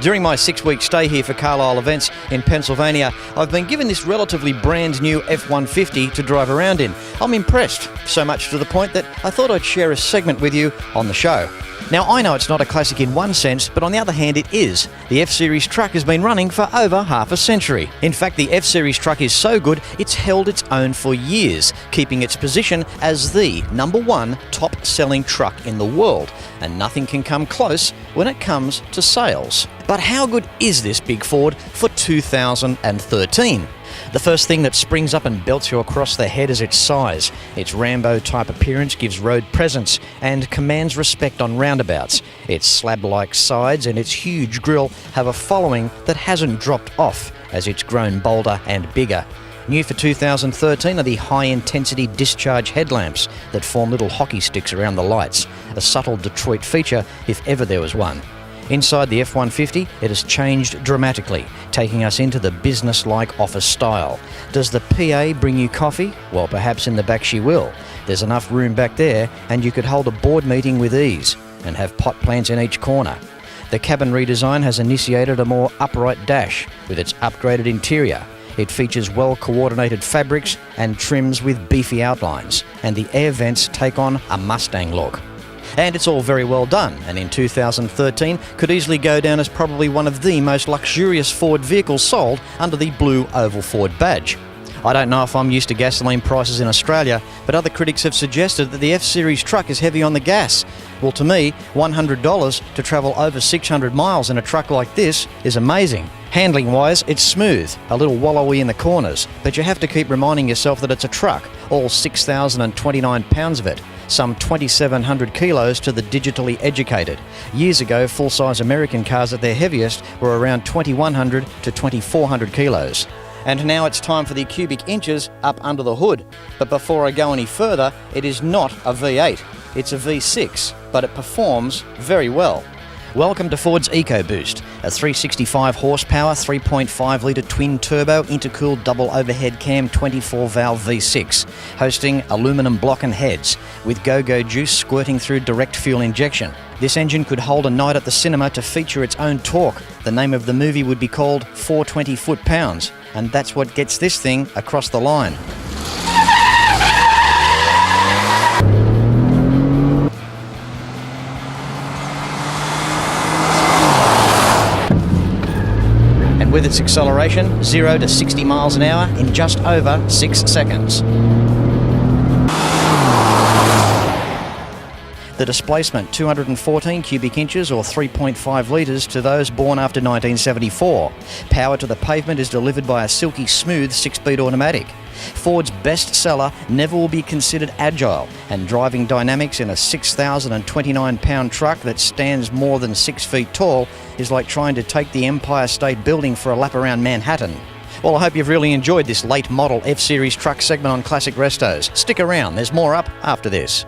During my 6-week stay here for Carlisle events in Pennsylvania, I've been given this relatively brand new F150 to drive around in. I'm impressed, so much to the point that I thought I'd share a segment with you on the show. Now, I know it's not a classic in one sense, but on the other hand it is. The F-Series truck has been running for over half a century. In fact, the F-Series truck is so good, it's held its own for years, keeping its position as the #1 top-selling truck in the world. And nothing can come close when it comes to sales. But how good is this big Ford for 2013? The first thing that springs up and belts you across the head is its size. Its Rambo-type appearance gives road presence and commands respect on roundabouts. Its slab-like sides and its huge grille have a following that hasn't dropped off as it's grown bolder and bigger. New for 2013 are the high-intensity discharge headlamps that form little hockey sticks around the lights, a subtle Detroit feature if ever there was one. Inside the F-150, it has changed dramatically, taking us into the business-like office style. Does the PA bring you coffee? Well, perhaps in the back she will. There's enough room back there, and you could hold a board meeting with ease and have pot plants in each corner. The cabin redesign has initiated a more upright dash with its upgraded interior. It features well-coordinated fabrics and trims with beefy outlines, and the air vents take on a Mustang look. And it's all very well done, and in 2013 could easily go down as probably one of the most luxurious Ford vehicles sold under the blue Oval Ford badge. I don't know if I'm used to gasoline prices in Australia, but other critics have suggested that the F-Series truck is heavy on the gas. Well, to me, $100 to travel over 600 miles in a truck like this is amazing. Handling-wise, it's smooth, a little wallowy in the corners, but you have to keep reminding yourself that it's a truck, all 6,029 pounds of it, some 2,700 kilos to the digitally educated. Years ago, full-size American cars at their heaviest were around 2,100 to 2,400 kilos. And now it's time for the cubic inches up under the hood. But before I go any further, it is not a V8, it's a V6, but it performs very well. Welcome to Ford's EcoBoost, a 365 horsepower, 3.5 litre twin-turbo, intercooled double overhead cam 24-valve V6, hosting aluminium block and heads, with go-go juice squirting through direct fuel injection. This engine could hold a night at the cinema to feature its own torque. The name of the movie would be called 420 foot-pounds, and that's what gets this thing across the line. With its acceleration, 0 to 60 miles an hour in just over 6 seconds. The displacement, 214 cubic inches or 3.5 litres to those born after 1974. Power to the pavement is delivered by a silky smooth 6-speed automatic. Ford's best seller never will be considered agile, and driving dynamics in a 6,029-pound truck that stands more than 6 feet tall is like trying to take the Empire State Building for a lap around Manhattan. Well, I hope you've really enjoyed this late model F-Series truck segment on Classic Restos. Stick around, there's more up after this.